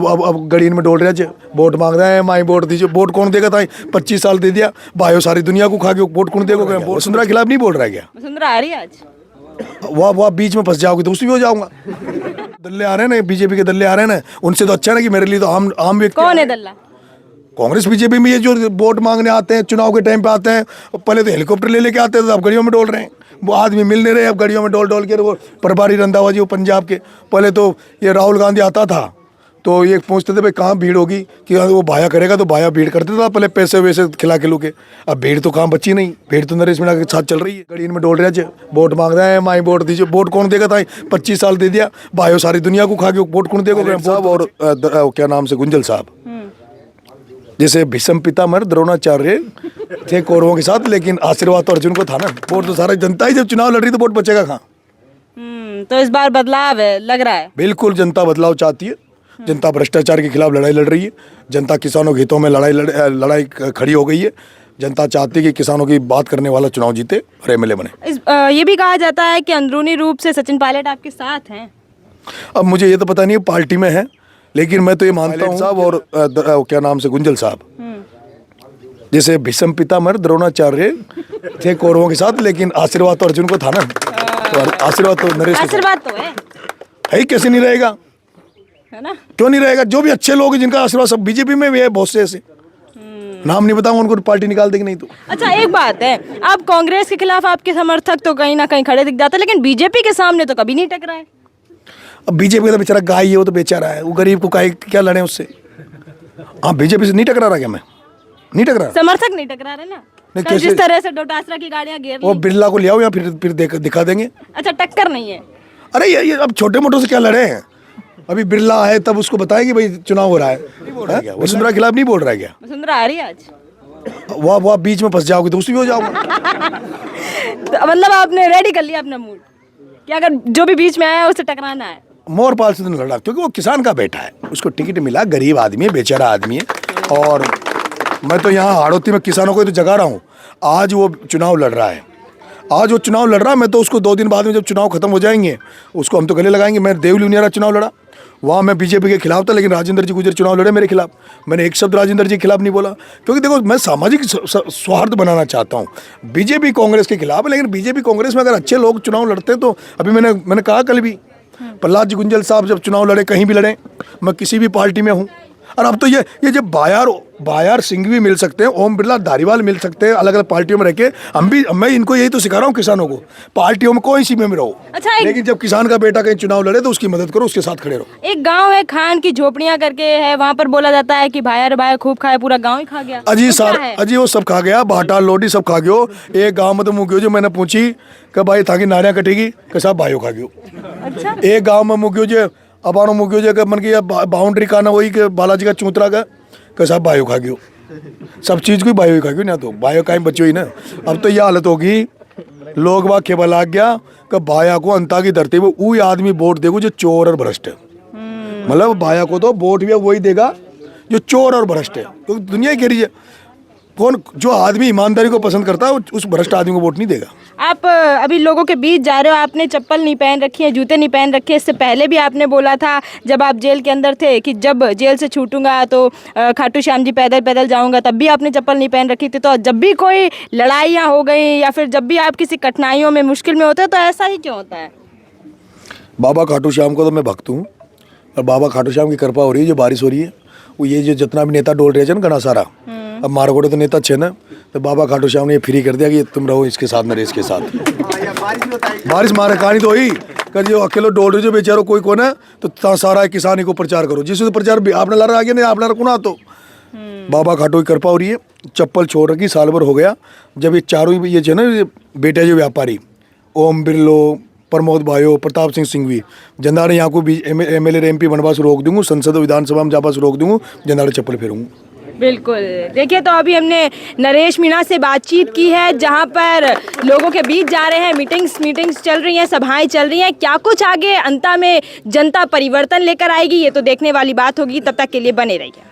अब गड़ीन में डोल रहे हैं, वोट मांग रहे हैं, माई वोट दीजिए। वोट कौन देगा था? 25 साल दे दिया भाइयों, सारी दुनिया को खा के वोट कौन देगा? वसुंधरा के खिलाफ नहीं बोल रहा है क्या? वसुंधरा आ रही है आज? वह बीच में फंस जाओगे तो उसमें भी हो जाऊंगा। दल्ले आ रहे हैं ना, बीजेपी के दल्ले आ रहे हैं ना, उनसे तो अच्छा ना कि मेरे लिए तो आम व्यक्ति। कौन है दल्ला? कांग्रेस बीजेपी में ये जो वोट मांगने आते हैं, चुनाव के टाइम पे आते हैं, पहले तो हेलीकॉप्टर ले के आते थे, अब गाड़ियों में डोल रहे हैं। वो आदमी मिल नहीं रहे, अब गाड़ियों में डोल के। वो प्रभारी रंधावा जी, वो पंजाब के, पहले तो ये राहुल गांधी आता था तो ये पूछते थे भाई कहाँ भीड़ होगी, कि वो भाया करेगा तो भाया भीड़ करते था पहले, पैसे वैसे खिला के के। अब भीड़ तो कहाँ बची नहीं, भीड़ तो नरेश मीणा के साथ चल रही है। गड़ीन में डोल रहे हैं, वोट मांग रहे हैं, माई वोट दीजिए। वोट कौन देगा था? 25 साल दे दिया भाइयों, सारी दुनिया को खा के वोट कौन देगा? साहब और क्या नाम से गुंजल साहब, जैसे भीष्म पितामह द्रोणाचार्य थे कौरवों के साथ, लेकिन आशीर्वाद तो अर्जुन को था ना। वोट तो सारा जनता ही, जब चुनाव लड़ रही तो वोट बचेगा कहाँ? तो इस बार बदलाव है लग रहा है। बिल्कुल जनता बदलाव चाहती है। जनता भ्रष्टाचार के खिलाफ लड़ाई लड़ रही है। जनता किसानों के हितों में लड़ाई खड़ी हो गई है। जनता चाहती है कि किसानों की बात करने वाला चुनाव जीते और एमएलए बने। ये भी कहा जाता है कि अंदरूनी रूप से सचिन पायलट आपके साथ हैं। अब मुझे ये तो पता नहीं है पार्टी में है, लेकिन मैं तो ये मानता हूँ साहब और क्या नाम से गुंजल साहब, जैसे भीष्म पितामह द्रोणाचार्य थे कौरवों के साथ, लेकिन आशीर्वाद तो अर्जुन को था ना। तो आशीर्वाद तो नरेश को आशीर्वाद तो है ही, कैसे नहीं रहेगा? है ना? क्यों नहीं रहेगा? जो भी अच्छे लोग हैं जिनका आशीर्वाद, सब बीजेपी में भी है बहुत से ऐसे, नाम नहीं बताऊंगा उनको, पार्टी निकाल देगी नहीं तो। अच्छा एक बात है, अब कांग्रेस के खिलाफ आपके समर्थक तो कहीं ना कहीं खड़े दिख जाते हैं, लेकिन बीजेपी के सामने तो कभी नहीं टकराए। अब बीजेपी का तो बेचारा गाय है, वो तो बेचारा है, वो गरीब को क्या लड़े उससे? हाँ, बीजेपी से नहीं टकरा रहा क्या? मैं नहीं टकरा, समर्थक नहीं टकरा रहे ना। कल जिस तरह से डोटासरा की गाड़ियां घेर ली, वो बिरला को ले आओ या फिर दिखा देंगे। अच्छा टक्कर नहीं है। अरे ये अब छोटे मोटों से क्या लड़े हैं? अभी बिरला है तब उसको बताया कि भाई चुनाव हो रहा है। वसुंधरा के खिलाफ नहीं बोल रहा है क्या? वसुंधरा आ रही है आज? वह बीच में फंस जाओगे तो उसमें भी हो जाऊंगा। तो मतलब आपने रेडी कर लिया अपना मूड कि अगर जो भी बीच में आया उससे टकराना है। मोरपाल से तो लड़ा, क्योंकि वो किसान का बेटा है, उसको टिकट मिला, गरीब आदमी है, बेचारा आदमी है। और मैं तो यहाँ हाड़ौती में किसानों को तो जगा रहा हूँ। आज वो चुनाव लड़ रहा है, आज वो चुनाव लड़ रहा है, मैं तो उसको 2 दिन बाद में जब चुनाव खत्म हो जाएंगे उसको हम तो गले लगाएंगे। मैं देवली उनियारा चुनाव लड़ा, वहाँ मैं बीजेपी के खिलाफ था, लेकिन राजेंद्र जी गुजर चुनाव लड़े मेरे खिलाफ। मैंने एक शब्द राजेंद्र जी के खिलाफ नहीं बोला, क्योंकि देखो मैं सामाजिक सौहार्द बनाना चाहता हूँ। बीजेपी कांग्रेस के खिलाफ है, लेकिन बीजेपी कांग्रेस में अगर अच्छे लोग चुनाव लड़ते हैं तो अभी मैंने कहा कल भी, प्रहलाद जी गुंजल साहब जब चुनाव लड़े, कहीं भी लड़े, मैं किसी भी पार्टी में हूँ। और अब तो ये जब बायार सिंघवी मिल सकते हैं, ओम बिरला धारीवाल मिल सकते हैं, अलग अलग पार्टियों में रह के मैं इनको यही तो सिखा रहा हूँ किसानों को, पार्टियों में कोई सी में रहो। अच्छा लेकिन जब किसान का बेटा कहीं चुनाव लड़े तो उसकी मदद करो, उसके साथ खड़े रहो। एक गांव है खान की झोपड़ियां करके है, वहाँ पर बोला जाता है कि भाया खूब खाए, पूरा गाँव ही खा गया। अजी वो सब खा गया, भाटा लोटी सब खा गयो। एक गाँव में तो मुँह जो मैंने पूछी कि भाई थाकी नारियाँ कटेगी, कि साहब भाइयों खा गयो। अच्छा एक गाँव में मुँह जो अबानो मुँह जो मन की बाउंड्री का ना वही बालाजी का चूतरा का साहब बायो खा गयो, सब चीज़ को बायो खा गयो ना, तो बायो का बच्चों ही ना। अब तो यह हालत होगी, लोग वहाँ केवल आ गया कि बाया को अंता की धरती में वही आदमी वोट देगा जो चोर और भ्रष्ट है। मतलब बाया को तो वोट भी वही देगा जो चोर और भ्रष्ट है, क्योंकि दुनिया कह रही है कौन, जो आदमी ईमानदारी को पसंद करता है उस भ्रष्ट आदमी को वोट नहीं देगा। आप अभी लोगों के बीच जा रहे हो, आपने चप्पल नहीं पहन रखी है, जूते नहीं पहन रखे। इससे पहले भी आपने बोला था जब आप जेल के अंदर थे कि जब जेल से छूटूंगा तो खाटू श्याम जी पैदल जाऊंगा, तब भी आपने चप्पल नहीं पहन रखी थी। तो जब भी कोई लड़ाइयाँ हो गई या फिर जब भी आप किसी कठिनाइयों में मुश्किल में होते हैं तो ऐसा ही क्यों होता है? बाबा खाटू श्याम को तो मैं भक्त हूँ, और बाबा खाटू श्याम की कृपा हो रही है, जो बारिश हो रही है वो ये जो जितना भी नेता डोल रहे हैं ना घना सारा, अब मारगोड़े तो नेता अच्छे ना, तो बाबा खाटू श्याम ने ये फ्री कर दिया कि तुम रहो इसके साथ, नरेश के साथ। बारिश मारे कहानी तो वही कर, जो अकेले डोल रहे जो बेचारो कोई कौन है, तो सारा किसानी को प्रचार करो, जिससे प्रचार आपने लड़ा आगे नहीं आपने रखना। तो बाबा खाटू की कृपा हो रही है। चप्पल छोड़ रखी, साल भर हो गया। जब ये चारों ये ना बेटे जो व्यापारी, ओम बिरलो, प्रमोद भाइयों, प्रताप सिंह सिंघवी, जंदाड़े यहाँ को भी एमएलए MP बनवा से रोक दूंगा, संसद विधानसभा में जापा से रोक दूंगा, जंदाड़े चप्पल फेरूंगा। बिल्कुल। देखिए तो अभी हमने नरेश मीणा से बातचीत की है, जहां पर लोगों के बीच जा रहे हैं, मीटिंग्स चल रही हैं, सभाएं चल रही हैं। क्या कुछ आगे अंत में जनता परिवर्तन लेकर आएगी, ये तो देखने वाली बात होगी। तब तक के लिए बने रहिए।